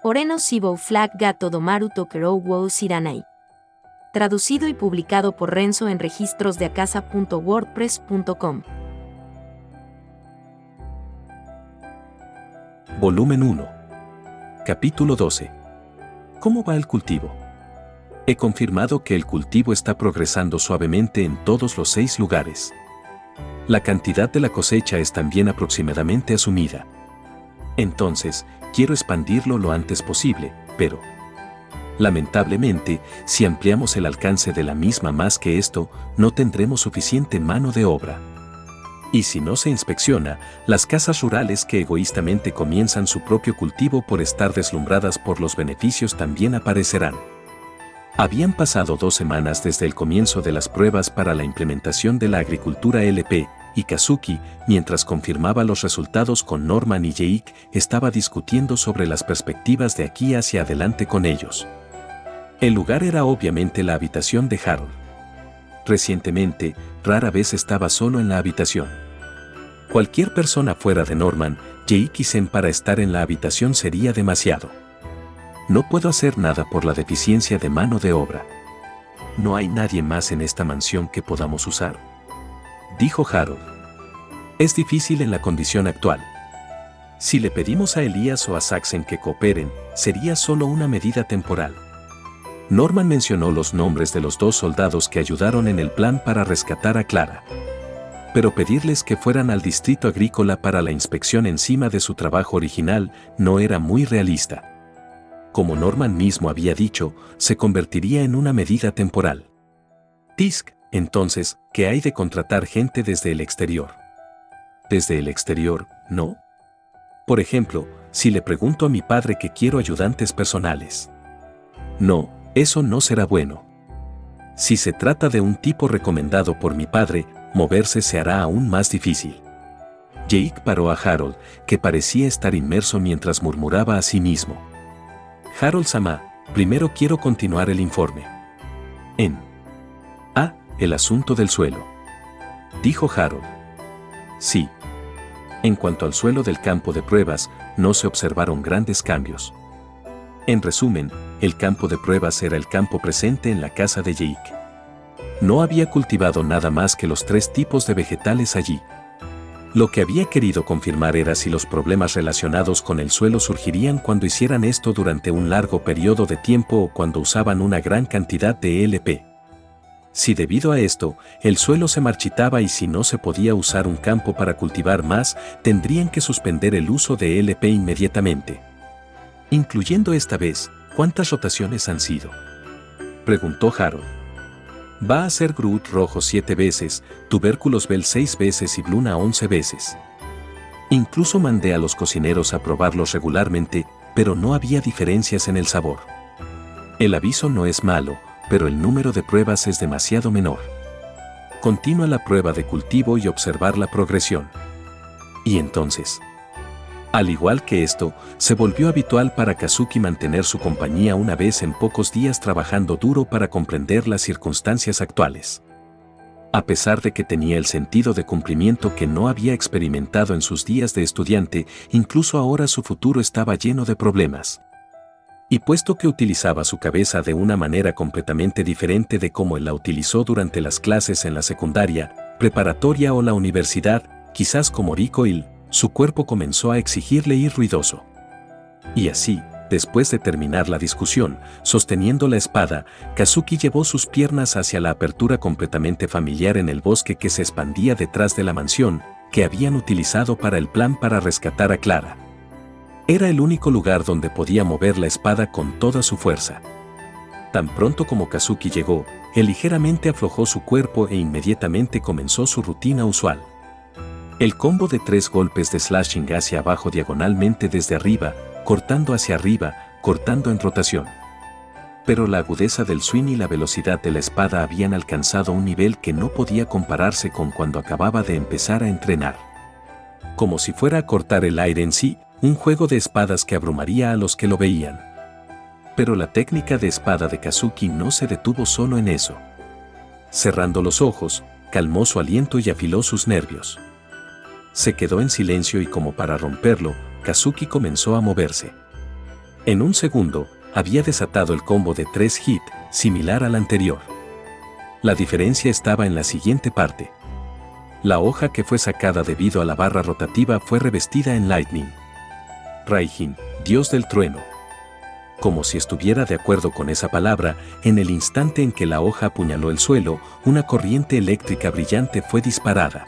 Oreno Sibou Flag Gato Domaru Tokerou Wou Siranai. Traducido y publicado por Renzo en registrosdeacasa.wordpress.com. Volumen 1. Capítulo 12. ¿Cómo va el cultivo? He confirmado que el cultivo está progresando suavemente en todos los 6 lugares. La cantidad de la cosecha es también aproximadamente asumida. Entonces, quiero expandirlo lo antes posible, pero lamentablemente, si ampliamos el alcance de la misma más que esto, no tendremos suficiente mano de obra. Y si no se inspecciona, las casas rurales que egoístamente comienzan su propio cultivo por estar deslumbradas por los beneficios también aparecerán. Habían pasado 2 semanas desde el comienzo de las pruebas para la implementación de la agricultura LP, y Kazuki, mientras confirmaba los resultados con Norman y Jake, estaba discutiendo sobre las perspectivas de aquí hacia adelante con ellos. El lugar era obviamente la habitación de Harold. Recientemente, rara vez estaba solo en la habitación. Cualquier persona fuera de Norman, Jake y Zen para estar en la habitación sería demasiado. No puedo hacer nada por la deficiencia de mano de obra. ¿No hay nadie más en esta mansión que podamos usar?, dijo Harold. Es difícil en la condición actual. Si le pedimos a Elías o a Saxon que cooperen, sería solo una medida temporal. Norman mencionó los nombres de los 2 soldados que ayudaron en el plan para rescatar a Clara. Pero pedirles que fueran al distrito agrícola para la inspección encima de su trabajo original no era muy realista. Como Norman mismo había dicho, se convertiría en una medida temporal. Tisk, entonces, ¿qué hay de contratar gente desde el exterior? ¿Desde el exterior, no? Por ejemplo, si le pregunto a mi padre que quiero ayudantes personales. No, eso no será bueno. Si se trata de un tipo recomendado por mi padre, moverse se hará aún más difícil. Jake paró a Harold, que parecía estar inmerso mientras murmuraba a sí mismo. Harold-sama, primero quiero continuar el informe. El asunto del suelo, dijo Harold. Sí. En cuanto al suelo del campo de pruebas, no se observaron grandes cambios. En resumen, el campo de pruebas era el campo presente en la casa de Jake. No había cultivado nada más que los 3 tipos de vegetales allí. Lo que había querido confirmar era si los problemas relacionados con el suelo surgirían cuando hicieran esto durante un largo periodo de tiempo o cuando usaban una gran cantidad de LP. Si debido a esto, el suelo se marchitaba y si no se podía usar un campo para cultivar más, tendrían que suspender el uso de LP inmediatamente. Incluyendo esta vez, ¿cuántas rotaciones han sido?, preguntó Harold. Va a ser Groot rojo 7 veces, Tubérculos Bell 6 veces y Bluna 11 veces. Incluso mandé a los cocineros a probarlos regularmente, pero no había diferencias en el sabor. El aviso no es malo, pero el número de pruebas es demasiado menor. Continúa la prueba de cultivo y observar la progresión. Y entonces, al igual que esto, se volvió habitual para Kazuki mantener su compañía una vez en pocos días trabajando duro para comprender las circunstancias actuales. A pesar de que tenía el sentido de cumplimiento que no había experimentado en sus días de estudiante, incluso ahora su futuro estaba lleno de problemas. Y puesto que utilizaba su cabeza de una manera completamente diferente de cómo él la utilizó durante las clases en la secundaria, preparatoria o la universidad, quizás como Recoil, su cuerpo comenzó a exigirle ir ruidoso. Y así, después de terminar la discusión, sosteniendo la espada, Kazuki llevó sus piernas hacia la apertura completamente familiar en el bosque que se expandía detrás de la mansión, que habían utilizado para el plan para rescatar a Clara. Era el único lugar donde podía mover la espada con toda su fuerza. Tan pronto como Kazuki llegó, él ligeramente aflojó su cuerpo e inmediatamente comenzó su rutina usual. El combo de 3 golpes de slashing hacia abajo diagonalmente desde arriba, cortando hacia arriba, cortando en rotación. Pero la agudeza del swing y la velocidad de la espada habían alcanzado un nivel que no podía compararse con cuando acababa de empezar a entrenar. Como si fuera a cortar el aire en sí, un juego de espadas que abrumaría a los que lo veían. Pero la técnica de espada de Kazuki no se detuvo solo en eso. Cerrando los ojos, calmó su aliento y afiló sus nervios. Se quedó en silencio y como para romperlo, Kazuki comenzó a moverse. En un segundo, había desatado el combo de 3 hits, similar al anterior. La diferencia estaba en la siguiente parte. La hoja que fue sacada debido a la barra rotativa fue revestida en Lightning. Raijin, dios del trueno. Como si estuviera de acuerdo con esa palabra, en el instante en que la hoja apuñaló el suelo, una corriente eléctrica brillante fue disparada.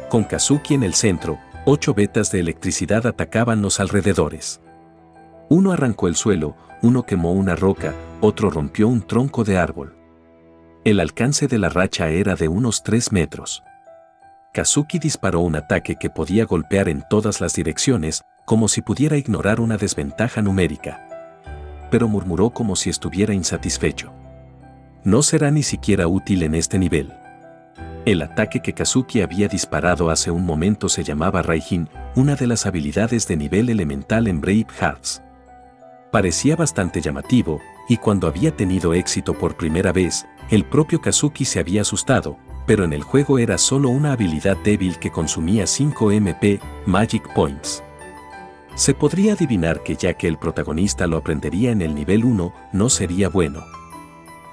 Con Kazuki en el centro, 8 vetas de electricidad atacaban los alrededores. Uno arrancó el suelo, uno quemó una roca, otro rompió un tronco de árbol. El alcance de la racha era de unos 3 metros. Kazuki disparó un ataque que podía golpear en todas las direcciones, como si pudiera ignorar una desventaja numérica. Pero murmuró como si estuviera insatisfecho. No será ni siquiera útil en este nivel. El ataque que Kazuki había disparado hace un momento se llamaba Raijin, una de las habilidades de nivel elemental en Brave Hearts. Parecía bastante llamativo, y cuando había tenido éxito por primera vez, el propio Kazuki se había asustado, pero en el juego era solo una habilidad débil que consumía 5 MP, Magic Points. Se podría adivinar que ya que el protagonista lo aprendería en el nivel 1, no sería bueno.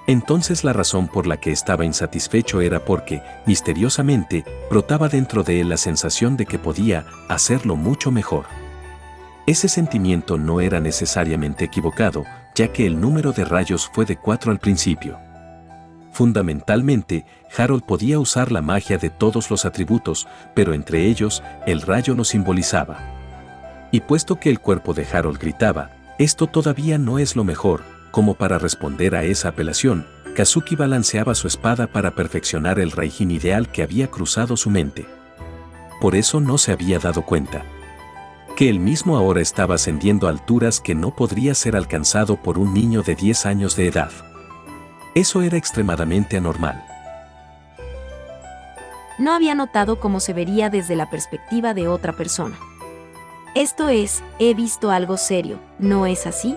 Entonces la razón por la que estaba insatisfecho era porque, misteriosamente, brotaba dentro de él la sensación de que podía hacerlo mucho mejor. Ese sentimiento no era necesariamente equivocado, ya que el número de rayos fue de 4 al principio. Fundamentalmente, Harold podía usar la magia de todos los atributos, pero entre ellos, el rayo lo simbolizaba. Y puesto que el cuerpo de Harold gritaba, esto todavía no es lo mejor, como para responder a esa apelación, Kazuki balanceaba su espada para perfeccionar el Raijin ideal que había cruzado su mente. Por eso no se había dado cuenta que él mismo ahora estaba ascendiendo a alturas que no podría ser alcanzado por un niño de 10 años de edad. Eso era extremadamente anormal. No había notado cómo se vería desde la perspectiva de otra persona. Esto es, he visto algo serio, ¿no es así?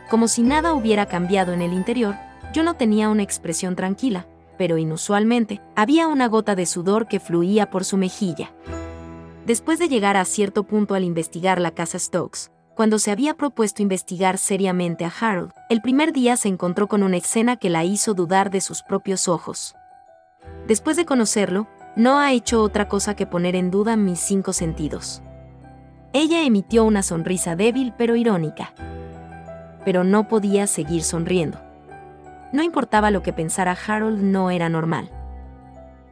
Como si nada hubiera cambiado en el interior, yo no tenía una expresión tranquila, pero inusualmente, había una gota de sudor que fluía por su mejilla. Después de llegar a cierto punto al investigar la casa Stokes, cuando se había propuesto investigar seriamente a Harold, el primer día se encontró con una escena que la hizo dudar de sus propios ojos. Después de conocerlo, no ha hecho otra cosa que poner en duda mis 5 sentidos. Ella emitió una sonrisa débil pero irónica. Pero no podía seguir sonriendo. No importaba lo que pensara Harold, no era normal.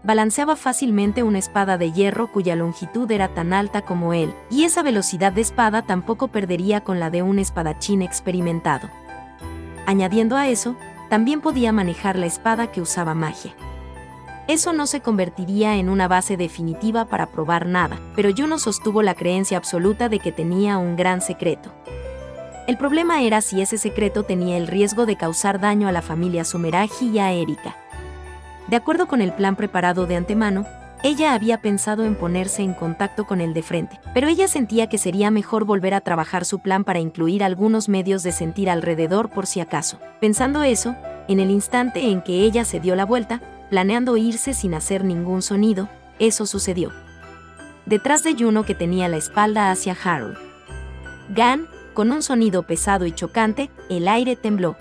Balanceaba fácilmente una espada de hierro cuya longitud era tan alta como él, y esa velocidad de espada tampoco perdería con la de un espadachín experimentado. Añadiendo a eso, también podía manejar la espada que usaba magia. Eso no se convertiría en una base definitiva para probar nada, pero Juno sostuvo la creencia absoluta de que tenía un gran secreto. El problema era si ese secreto tenía el riesgo de causar daño a la familia Sumeragi y a Erika. De acuerdo con el plan preparado de antemano, ella había pensado en ponerse en contacto con él de frente, pero ella sentía que sería mejor volver a trabajar su plan para incluir algunos medios de sentir alrededor por si acaso. Pensando eso, en el instante en que ella se dio la vuelta, planeando irse sin hacer ningún sonido, eso sucedió. Detrás de Juno, que tenía la espalda hacia Harold. Gan, con un sonido pesado y chocante, el aire tembló.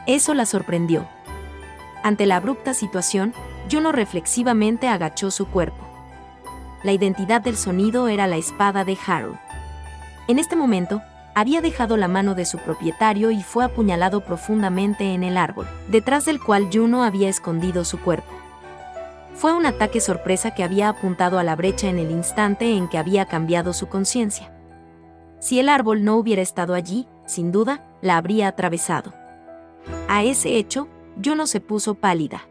Eso la sorprendió. Ante la abrupta situación, Juno reflexivamente agachó su cuerpo. La identidad del sonido era la espada de Harold. En este momento, había dejado la mano de su propietario y fue apuñalado profundamente en el árbol, detrás del cual Juno había escondido su cuerpo. Fue un ataque sorpresa que había apuntado a la brecha en el instante en que había cambiado su conciencia. Si el árbol no hubiera estado allí, sin duda, la habría atravesado. A ese hecho, Juno se puso pálida.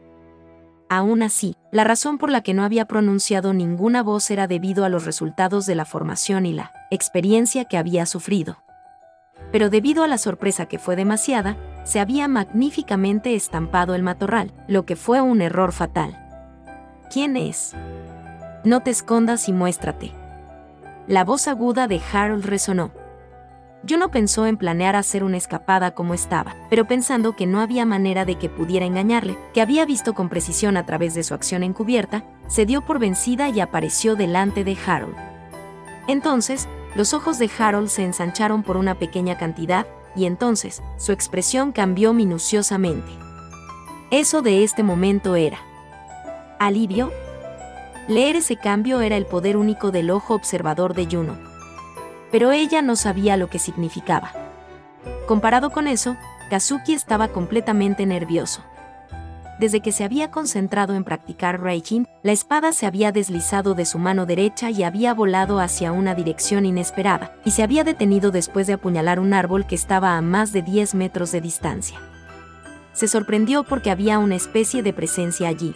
Aún así, la razón por la que no había pronunciado ninguna voz era debido a los resultados de la formación y la experiencia que había sufrido. Pero debido a la sorpresa que fue demasiada, se había magníficamente estampado el matorral, lo que fue un error fatal. ¿Quién es? No te escondas y muéstrate. La voz aguda de Harold resonó. Juno pensó en planear hacer una escapada como estaba, pero pensando que no había manera de que pudiera engañarle, que había visto con precisión a través de su acción encubierta, se dio por vencida y apareció delante de Harold. Entonces, Los ojos de Harold se ensancharon por una pequeña cantidad, y entonces, su expresión cambió minuciosamente. Eso de este momento era alivio. Leer ese cambio era el poder único del ojo observador de Juno. Pero ella no sabía lo que significaba. Comparado con eso, Kazuki estaba completamente nervioso. Desde que se había concentrado en practicar Reiki, la espada se había deslizado de su mano derecha y había volado hacia una dirección inesperada, y se había detenido después de apuñalar un árbol que estaba a más de 10 metros de distancia. Se sorprendió porque había una especie de presencia allí.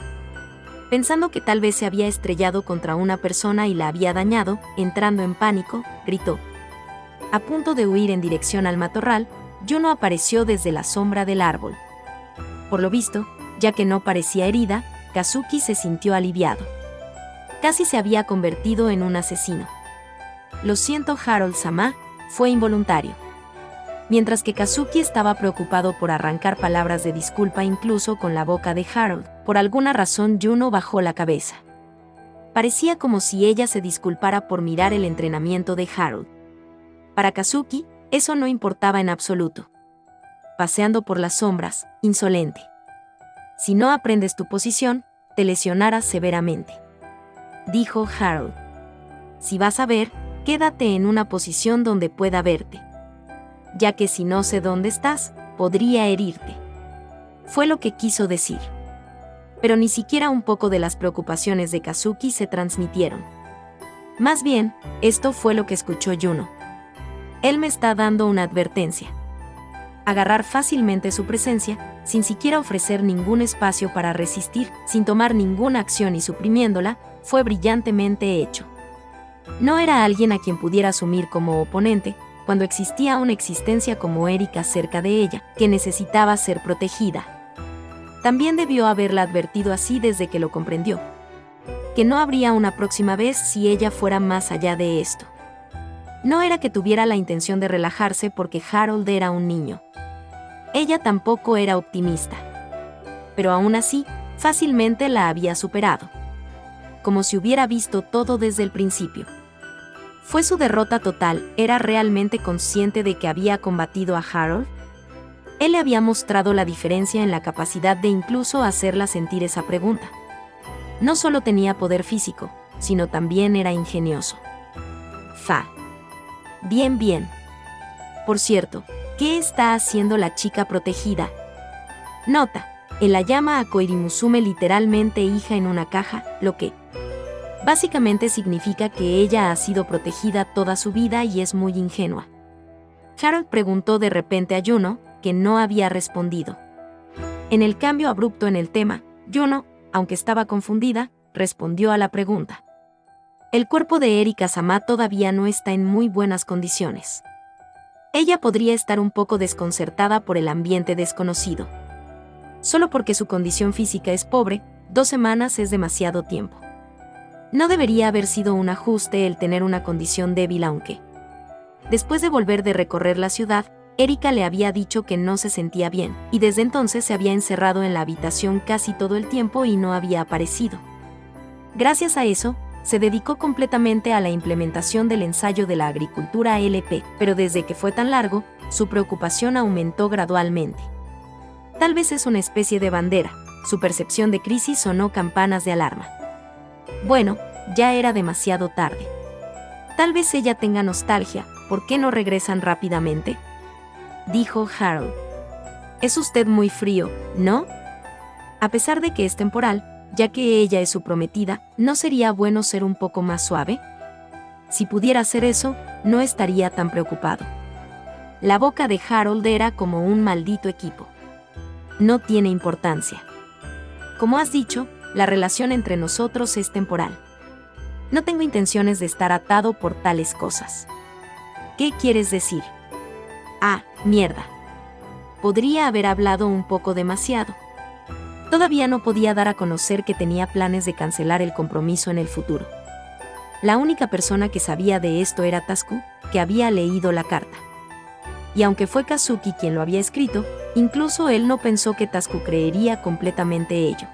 Pensando que tal vez se había estrellado contra una persona y la había dañado, entrando en pánico, gritó. A punto de huir en dirección al matorral, Juno apareció desde la sombra del árbol. Por lo visto, ya que no parecía herida, Kazuki se sintió aliviado. Casi se había convertido en un asesino. Lo siento, Harold-sama, fue involuntario. Mientras que Kazuki estaba preocupado por arrancar palabras de disculpa incluso con la boca de Harold, por alguna razón Juno bajó la cabeza. Parecía como si ella se disculpara por mirar el entrenamiento de Harold. Para Kazuki, eso no importaba en absoluto. Paseando por las sombras, insolente. Si no aprendes tu posición, te lesionarás severamente. Dijo Harold. Si vas a ver, quédate en una posición donde pueda verte. Ya que si no sé dónde estás, podría herirte. Fue lo que quiso decir. Pero ni siquiera un poco de las preocupaciones de Kazuki se transmitieron. Más bien, esto fue lo que escuchó Juno. Él me está dando una advertencia. Agarrar fácilmente su presencia, sin siquiera ofrecer ningún espacio para resistir, sin tomar ninguna acción y suprimiéndola, fue brillantemente hecho. No era alguien a quien pudiera asumir como oponente, cuando existía una existencia como Erika cerca de ella, que necesitaba ser protegida. También debió haberla advertido así desde que lo comprendió. Que no habría una próxima vez si ella fuera más allá de esto. No era que tuviera la intención de relajarse porque Harold era un niño. Ella tampoco era optimista. Pero aún así, fácilmente la había superado. Como si hubiera visto todo desde el principio. ¿Fue su derrota total? ¿Era realmente consciente de que había combatido a Harold? Él le había mostrado la diferencia en la capacidad de incluso hacerla sentir esa pregunta. No solo tenía poder físico, sino también era ingenioso. Bien, bien. Por cierto, ¿qué está haciendo la chica protegida? Nota, él la llama a Koiri Musume literalmente hija en una caja, lo que básicamente significa que ella ha sido protegida toda su vida y es muy ingenua. Harold preguntó de repente a Juno, que no había respondido. En el cambio abrupto en el tema, Juno, aunque estaba confundida, respondió a la pregunta. El cuerpo de Erika-sama todavía no está en muy buenas condiciones. Ella podría estar un poco desconcertada por el ambiente desconocido. Solo porque su condición física es pobre, 2 semanas es demasiado tiempo. No debería haber sido un ajuste el tener una condición débil aunque. Después de volver de recorrer la ciudad, Erika le había dicho que no se sentía bien, y desde entonces se había encerrado en la habitación casi todo el tiempo y no había aparecido. Gracias a eso, se dedicó completamente a la implementación del ensayo de la agricultura LP, pero desde que fue tan largo, su preocupación aumentó gradualmente. Tal vez es una especie de bandera, su percepción de crisis sonó campanas de alarma. Bueno, ya era demasiado tarde. Tal vez ella tenga nostalgia, ¿por qué no regresan rápidamente? Dijo Harold. Es usted muy frío, ¿no? A pesar de que es temporal, ya que ella es su prometida, ¿no sería bueno ser un poco más suave? Si pudiera hacer eso, no estaría tan preocupado. La boca de Harold era como un maldito equipo. No tiene importancia. Como has dicho, la relación entre nosotros es temporal. No tengo intenciones de estar atado por tales cosas. ¿Qué quieres decir? Ah, mierda. Podría haber hablado un poco demasiado. Todavía no podía dar a conocer que tenía planes de cancelar el compromiso en el futuro. La única persona que sabía de esto era Tasuku, que había leído la carta. Y aunque fue Kazuki quien lo había escrito, incluso él no pensó que Tasuku creería completamente ello.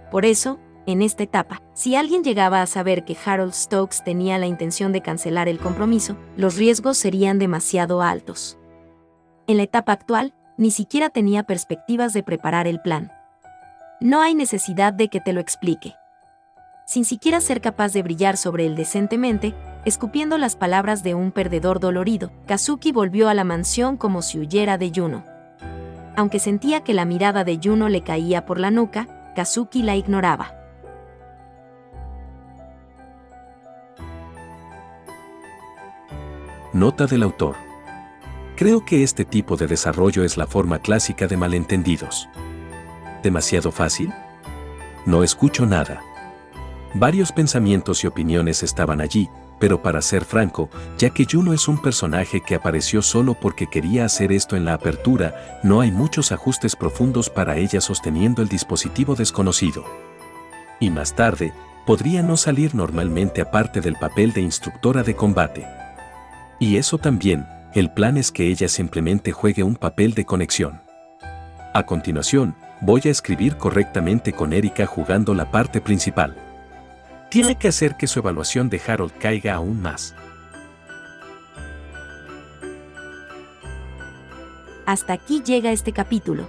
Por eso, En esta etapa, si alguien llegaba a saber que Harold Stokes tenía la intención de cancelar el compromiso, los riesgos serían demasiado altos. En la etapa actual, ni siquiera tenía perspectivas de preparar el plan. No hay necesidad de que te lo explique. Sin siquiera ser capaz de brillar sobre él decentemente, escupiendo las palabras de un perdedor dolorido, Kazuki volvió a la mansión como si huyera de Yuno. Aunque sentía que la mirada de Yuno le caía por la nuca, Kazuki la ignoraba. Nota del autor. Creo que este tipo de desarrollo es la forma clásica de malentendidos. ¿Demasiado fácil? No escucho nada. Varios pensamientos y opiniones estaban allí, pero para ser franco, ya que Yuno es un personaje que apareció solo porque quería hacer esto en la apertura, no hay muchos ajustes profundos para ella sosteniendo el dispositivo desconocido. Y más tarde, podría no salir normalmente aparte del papel de instructora de combate. Y eso también, el plan es que ella simplemente juegue un papel de conexión. A continuación, voy a escribir correctamente con Erika jugando la parte principal. Tiene que hacer que su evaluación de Harold caiga aún más. Hasta aquí llega este capítulo.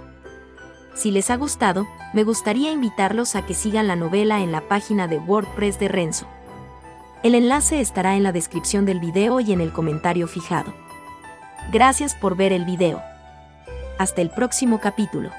Si les ha gustado, me gustaría invitarlos a que sigan la novela en la página de WordPress de Renzo. El enlace estará en la descripción del video y en el comentario fijado. Gracias por ver el video. Hasta el próximo capítulo.